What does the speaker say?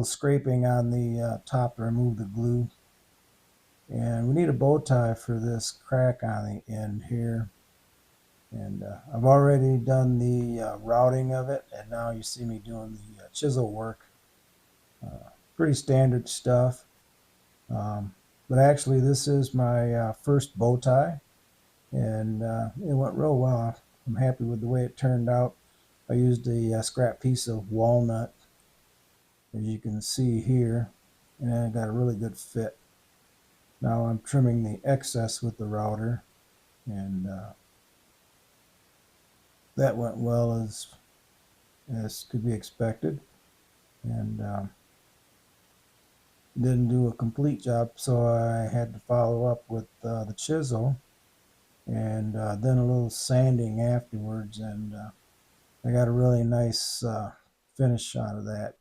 little scraping on the top to remove the glue. And we need a bow tie for this crack on the end here. And I've already done the routing of it, and now you see me doing the chisel work. Pretty standard stuff. But actually this is my first bow tie, and it went real well. I'm happy with the way it turned out. I used a scrap piece of walnut, as you can see here, and I got a really good fit. Now I'm trimming the excess with the router, and that went well as could be expected, and didn't do a complete job, so I had to follow up with the chisel, and then a little sanding afterwards, and I got a really nice finish out of that.